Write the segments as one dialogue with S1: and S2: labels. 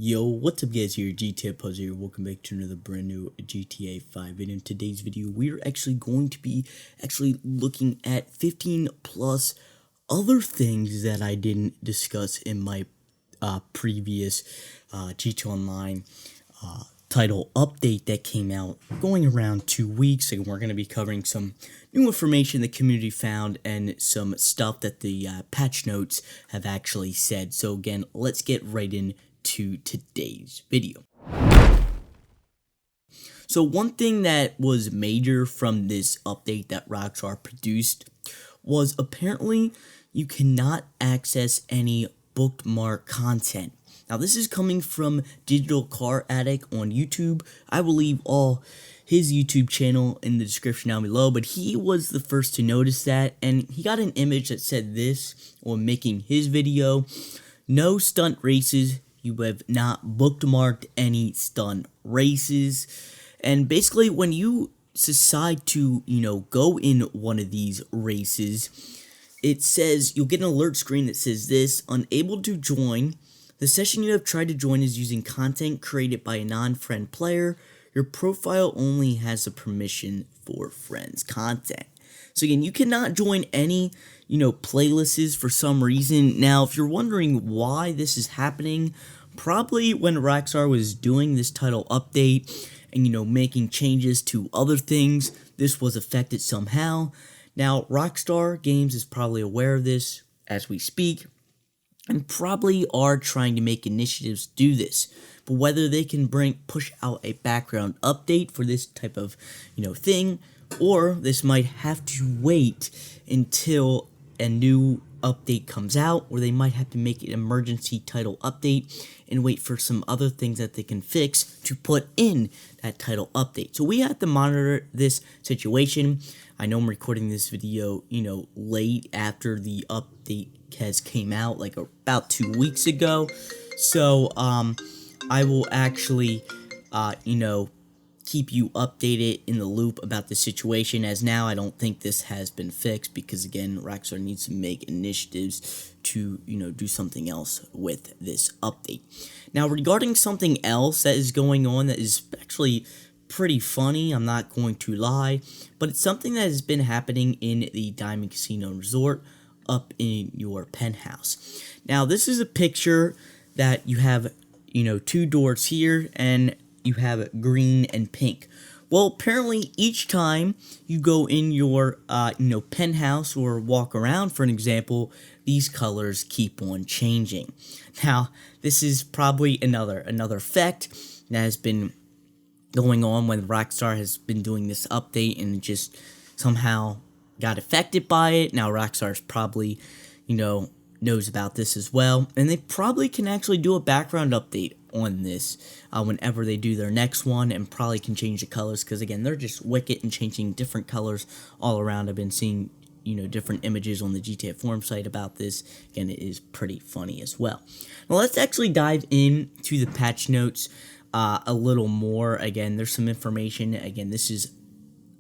S1: Yo, what's up guys, here Day-Pup here. Welcome back to another brand new GTA 5 video. In today's video, we're actually going to be looking at 15 plus other things that I didn't discuss in my previous GTA Online title update that came out going around 2 weeks, and we're going to be covering some new information the community found and some stuff that the patch notes have actually said. So again, let's get right into today's video. So one thing that was major from this update that Rockstar produced was apparently you cannot access any bookmark content. Now this is coming from Digital Car Addict on YouTube. I will leave all his YouTube channel in the description down below, but he was the first to notice that, and he got an image that said this on making his video: no stunt races. You have not bookmarked any stunt races. And basically when you decide to, go in one of these races, it says you'll get an alert screen that says this: unable to join. The session you have tried to join is using content created by a non-friend player. Your profile only has the permission for friends content. So again, you cannot join any, playlists for some reason. Now, if you're wondering why this is happening, probably when Rockstar was doing this title update and, making changes to other things, this was affected somehow. Now, Rockstar Games is probably aware of this as we speak, and probably are trying to make initiatives to do this. But whether they can push out a background update for this type of, thing, or this might have to wait until a new update comes out, or they might have to make an emergency title update and wait for some other things that they can fix to put in that title update. So we have to monitor this situation. I know I'm recording this video, late after the update has came out, like about 2 weeks ago. So I will actually keep you updated in the loop about the situation, as now I don't think this has been fixed, because again, Rockstar needs to make initiatives to do something else with this update. Now, regarding something else that is going on that is actually pretty funny, I'm not going to lie, but it's something that has been happening in the Diamond Casino Resort up in your penthouse. Now, this is a picture that you have, two doors here, and you have green and pink. Well, apparently each time you go in your, penthouse or walk around, for an example, these colors keep on changing. Now, this is probably another effect that has been going on when Rockstar has been doing this update and just somehow got affected by it. Now, Rockstar's probably, knows about this as well, and they probably can actually do a background update on this whenever they do their next one, and probably can change the colors, because again, they're just wicked and changing different colors all around. I've been seeing different images on the GTA forum site about this. Again, it is pretty funny as well. Now let's actually dive into the patch notes a little more. Again, there's some information. Again, this is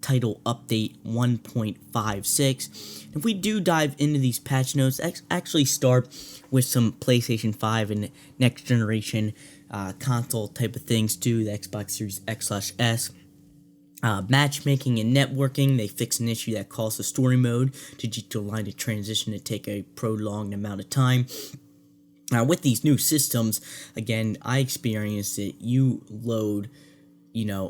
S1: title update 1.56. If we do dive into these patch notes, actually start with some PlayStation 5 and next generation console type of things too, the Xbox Series X/S. Matchmaking and networking, they fix an issue that caused the story mode to GTA Online to transition to take a prolonged amount of time. Now, with these new systems, again, I experienced it. You load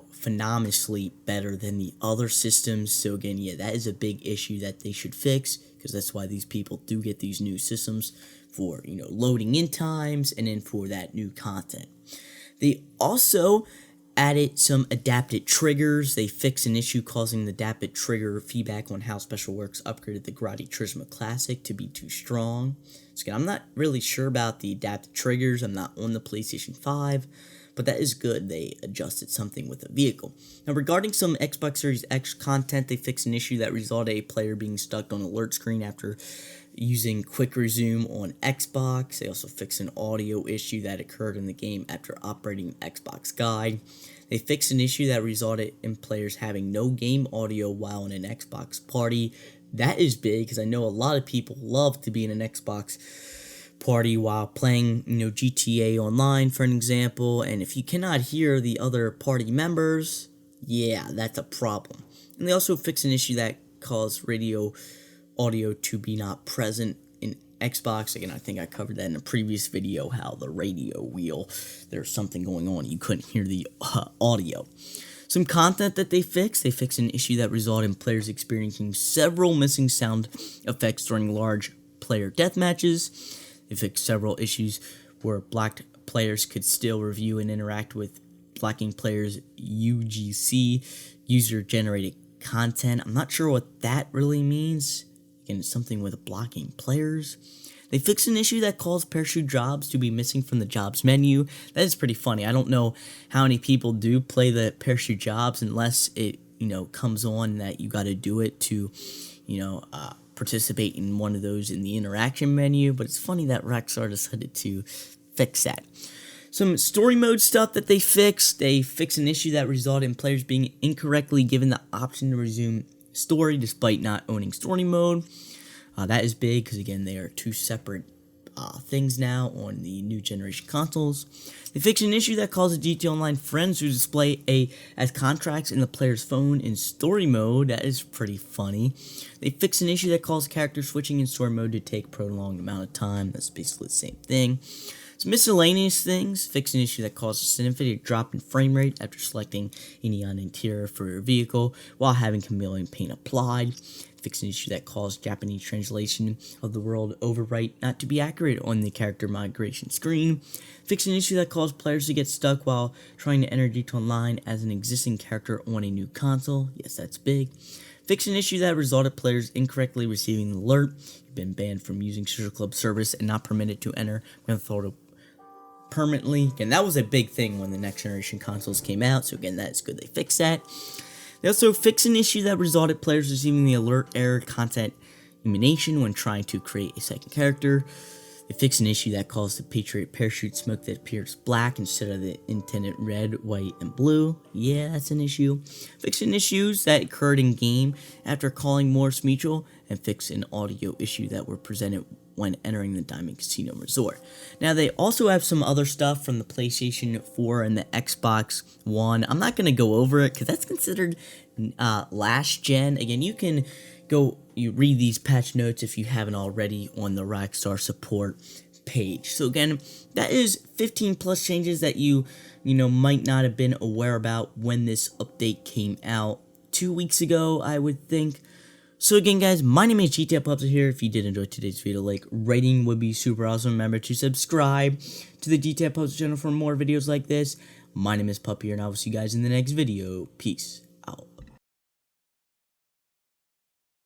S1: phenomenally better than the other systems. So again, yeah, that is a big issue that they should fix, because that's why these people do get these new systems for, loading in times and then for that new content. They also added some adapted triggers. They fixed an issue causing the adapted trigger feedback on how Special Works upgraded the Grotti Turismo Classic to be too strong. So again, I'm not really sure about the adapted triggers. I'm not on the PlayStation 5. But that is good. They adjusted something with the vehicle. Now, regarding some Xbox Series X content, they fixed an issue that resulted in a player being stuck on alert screen after using quick resume on Xbox. They also fixed an audio issue that occurred in the game after operating Xbox Guide. They fixed an issue that resulted in players having no game audio while in an Xbox party. That is big, because I know a lot of people love to be in an Xbox party while playing, GTA Online, for an example, and if you cannot hear the other party members, yeah, that's a problem. And they also fix an issue that caused radio audio to be not present in Xbox. Again, I think I covered that in a previous video, how the radio wheel, there's something going on, you couldn't hear the audio. Some content that they fix an issue that resulted in players experiencing several missing sound effects during large player deathmatches. They fixed several issues where black players could still review and interact with blacking players' UGC, user-generated content. I'm not sure what that really means. Again, it's something with blocking players. They fixed an issue that caused parachute jobs to be missing from the jobs menu. That is pretty funny. I don't know how many people do play the parachute jobs unless it, comes on that you got to do it to, participate in one of those in the interaction menu. But it's funny that Rockstar decided to fix that. Some story mode stuff that they fixed an issue that resulted in players being incorrectly given the option to resume story despite not owning story mode. That is big because, again, they are two separate things now on the new generation consoles. They fixed an issue that causes GTA Online friends to display as contracts in the player's phone in story mode. That is pretty funny. They fixed an issue that caused character switching in story mode to take a prolonged amount of time. That's basically the same thing. Some miscellaneous things. Fixed an issue that caused a significant drop in frame rate after selecting a neon interior for your vehicle while having chameleon paint applied. Fix an issue that caused Japanese translation of the world overwrite not to be accurate on the character migration screen. Fix an issue that caused players to get stuck while trying to enter GTA Online as an existing character on a new console. Yes, that's big. Fix an issue that resulted players incorrectly receiving an alert. You've been banned from using Social Club service and not permitted to enter Grand Theft Auto permanently. Again, that was a big thing when the next generation consoles came out, so again, that's good they fixed that. They also fixed an issue that resulted players receiving the alert error content illumination when trying to create a second character. They fixed an issue that caused the Patriot parachute smoke that appears black instead of the intended red, white, and blue. Yeah, that's an issue. Fixing issues that occurred in game after calling Morris Mutual, and fixed an audio issue that were presented when entering the Diamond Casino Resort. Now, they also have some other stuff from the PlayStation 4 and the Xbox One. I'm not going to go over it because that's considered last gen. Again, you can you read these patch notes if you haven't already on the Rockstar support page. So again, that is 15 plus changes that you might not have been aware about when this update came out 2 weeks ago, I would think. So again, guys, my name is Day-Pup here. If you did enjoy today's video, rating would be super awesome. Remember to subscribe to the Day-Pup channel for more videos like this. My name is Pup here, and I will see you guys in the next video. Peace out.